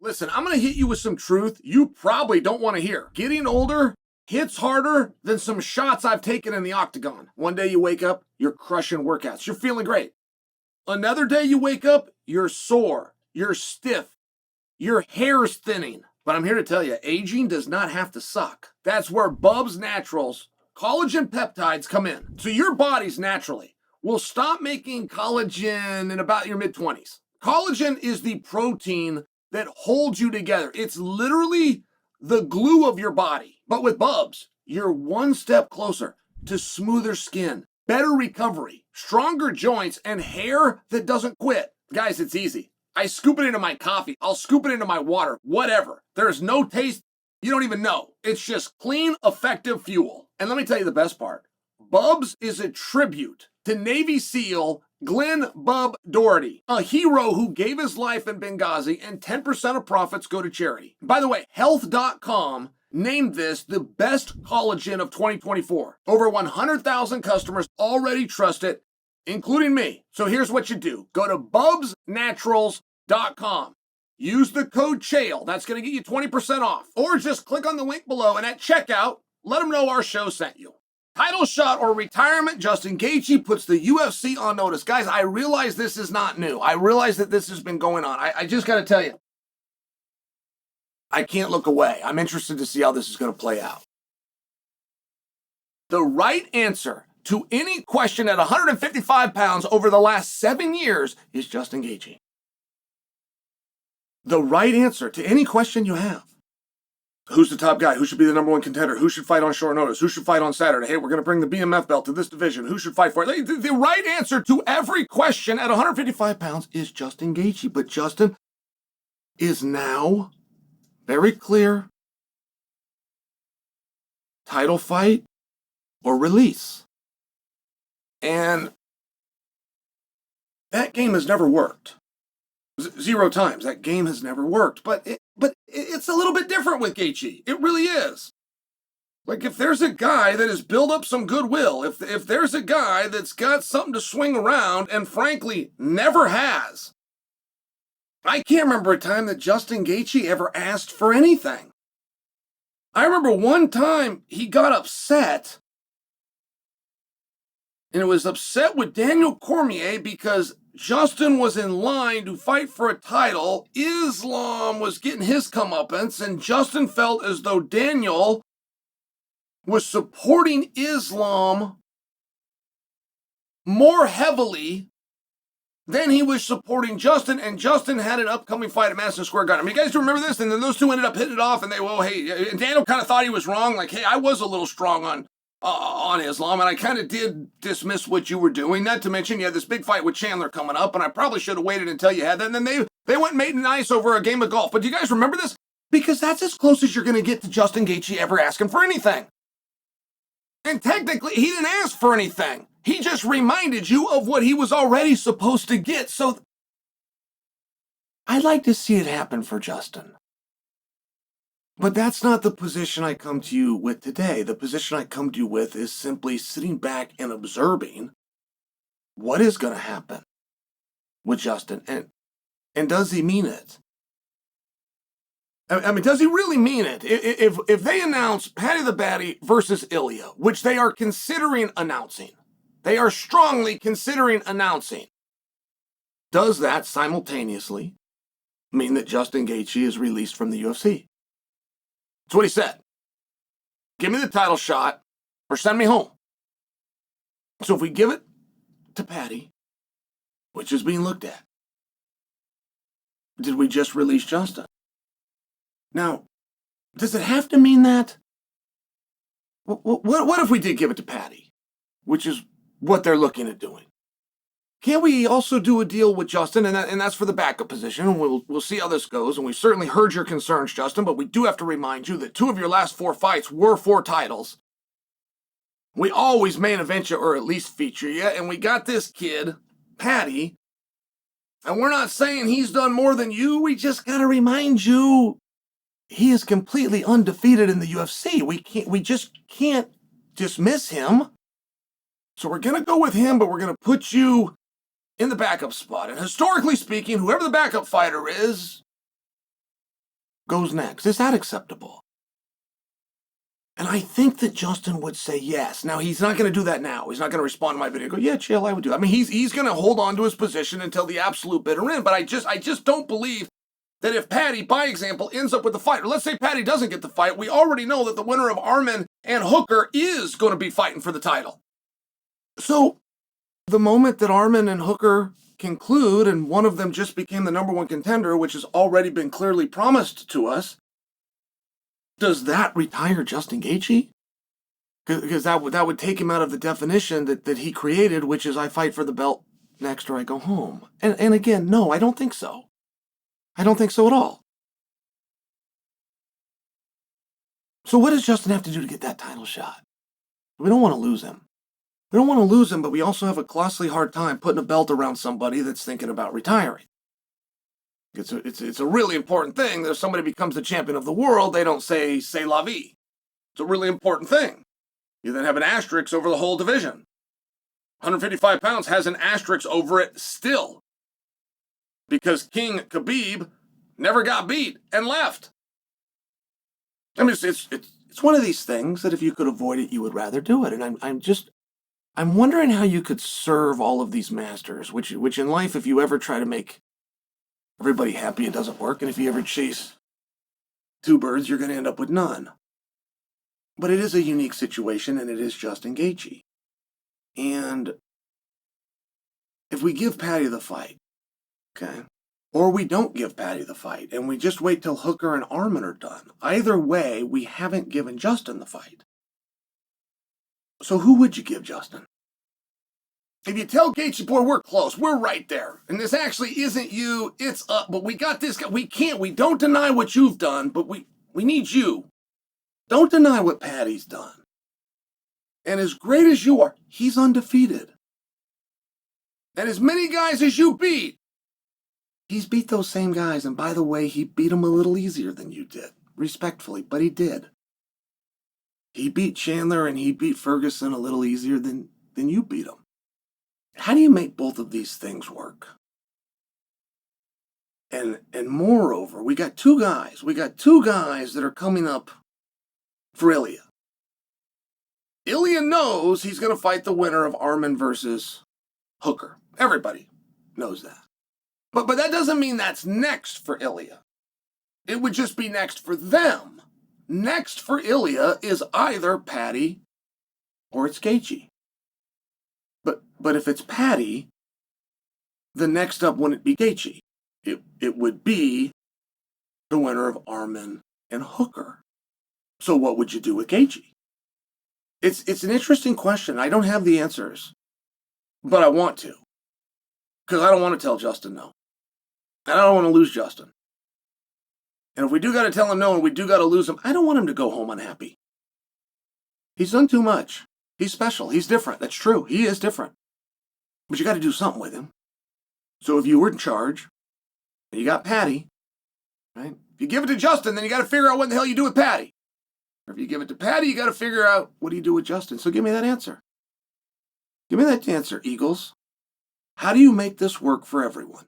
Listen, I'm going to hit you with some truth you probably don't want to hear. Getting older hits harder than some shots I've taken in the octagon. One day you wake up, you're crushing workouts. You're feeling great. Another day you wake up, you're sore, you're stiff, your hair's thinning. But I'm here to tell you, aging does not have to suck. That's where Bubs Naturals collagen peptides come in. So your body's naturally will stop making collagen in about your mid-20s. Collagen is the protein that holds you together. It's literally the glue of your body. But with Bubs, you're one step closer to smoother skin, better recovery, stronger joints, and hair that doesn't quit. Guys, it's easy. I scoop it into my coffee. I'll scoop it into my water, whatever. There's no taste. You don't even know. It's just clean, effective fuel. And let me tell you the best part. Bubs is a tribute to Navy SEAL Glenn Bub Doherty, a hero who gave his life in Benghazi, and 10% of profits go to charity. By the way, Health.com named this the best collagen of 2024. Over 100,000 customers already trust it, including me. So here's what you do. Go to bubsnaturals.com. Use the code Chael. That's going to get you 20% off. Or just click on the link below and at checkout, let them know our show sent you. Title shot or retirement, Justin Gaethje puts the UFC on notice. Guys, I realize this is not new. I realize that this has been going on. I just got to tell you, I can't look away. I'm interested to see how this is going to play out. The right answer to any question at 155 pounds over the last 7 years is Justin Gaethje. The right answer to any question you have. Who's the top guy? Who should be the number one contender? Who should fight on short notice? Who should fight on Saturday? Hey, we're going to bring the BMF belt to this division. Who should fight for it? The right answer to every question at 155 pounds is Justin Gaethje. But Justin is now very clear. Title fight or release. And that game has never worked. 0 times. That game has never worked. But it's a little bit different with Gaethje. It really is. Like, if there's a guy that has built up some goodwill, if there's a guy that's got something to swing around and frankly never has, I can't remember a time that Justin Gaethje ever asked for anything. I remember one time he got upset, and it was upset with Daniel Cormier because Justin was in line to fight for a title. Islam was getting his comeuppance, and Justin felt as though Daniel was supporting Islam more heavily than he was supporting Justin, and Justin had an upcoming fight at Madison Square Garden. I mean, you guys remember this? And then those two ended up hitting it off, and and Daniel kind of thought he was wrong. Like, hey, I was a little strong on Islam, and I kind of did dismiss what you were doing. Not to mention you had this big fight with Chandler coming up, and I probably should have waited until you had that. And then they went and made nice over a game of golf. But do you guys remember this? Because that's as close as you're going to get to Justin Gaethje ever asking for anything. And technically, he didn't ask for anything. He just reminded you of what he was already supposed to get. So I'd like to see it happen for Justin. But that's not the position I come to you with today. The position I come to you with is simply sitting back and observing what is going to happen with Justin. And does he mean it? I mean, does he really mean it? If they announce Paddy the Baddy versus Ilya, which they are considering announcing, they are strongly considering announcing, does that simultaneously mean that Justin Gaethje is released from the UFC? That's what he said. Give me the title shot or send me home. So if we give it to Paddy, which is being looked at, did we just release Justin? Now, does it have to mean that? What if we did give it to Paddy, which is what they're looking at doing? Can't we also do a deal with Justin, and that's for the backup position? We'll see how this goes, and we certainly heard your concerns, Justin, but we do have to remind you that 2 of your last 4 fights were for titles. We always main event you, or at least feature you, and we got this kid, Paddy, and we're not saying he's done more than you. We just got to remind you he is completely undefeated in the UFC. We just can't dismiss him. So we're going to go with him, but we're going to put you in the backup spot. And historically speaking, whoever the backup fighter is, goes next. Is that acceptable? And I think that Justin would say yes. Now, he's not going to do that now. He's not going to respond to my video and go, yeah, Chael, I would do it. I mean, he's going to hold on to his position until the absolute bitter end. But I just don't believe that if Paddy, by example, ends up with the fight, or let's say Paddy doesn't get the fight, we already know that the winner of Arman and Hooker is going to be fighting for the title. So the moment that Arman and Hooker conclude and one of them just became the number one contender, which has already been clearly promised to us, does that retire Justin Gaethje? Because that would take him out of the definition that he created, which is I fight for the belt next or I go home. And again, no, I don't think so. I don't think so at all. So what does Justin have to do to get that title shot? We don't want to lose him. We don't want to lose him, but we also have a colossally hard time putting a belt around somebody that's thinking about retiring. It's a really important thing that if somebody becomes the champion of the world, they don't say, c'est la vie. It's a really important thing. You then have an asterisk over the whole division. 155 pounds has an asterisk over it still. Because King Khabib never got beat and left. I mean, it's one of these things that if you could avoid it, you would rather do it. And I'm wondering how you could serve all of these masters, which in life, if you ever try to make everybody happy, it doesn't work. And if you ever chase two birds, you're going to end up with none. But it is a unique situation, and it is Justin Gaethje. And if we give Paddy the fight, okay, or we don't give Paddy the fight, and we just wait till Hooker and Arman are done, either way, we haven't given Justin the fight. So who would you give Justin? If you tell Gaethje, boy, we're close, we're right there, and this actually isn't you, it's up, but we got this guy, we don't deny what you've done, but we need you. Don't deny what Paddy's done. And as great as you are, he's undefeated. And as many guys as you beat, he's beat those same guys, and by the way, he beat them a little easier than you did, respectfully, but he did. He beat Chandler and he beat Ferguson a little easier than you beat him. How do you make both of these things work? And moreover, we got two guys that are coming up for Ilya. Ilya knows he's going to fight the winner of Arman versus Hooker. Everybody knows that. But that doesn't mean that's next for Ilya. It would just be next for them. Next for Ilya is either Paddy or it's Gaethje. But if it's Paddy, the next up wouldn't be Gaethje. It would be the winner of Arman and Hooker. So what would you do with Gaethje? It's an interesting question. I don't have the answers, but I want to. Because I don't want to tell Justin no. And I don't want to lose Justin. And if we do got to tell him no and we do got to lose him, I don't want him to go home unhappy. He's done too much. He's special. He's different. That's true. He is different. But you got to do something with him. So if you were in charge, and you got Paddy, right? If you give it to Justin, then you got to figure out what the hell you do with Paddy. Or if you give it to Paddy, you got to figure out what do you do with Justin. So give me that answer. Give me that answer, Eagles. How do you make this work for everyone?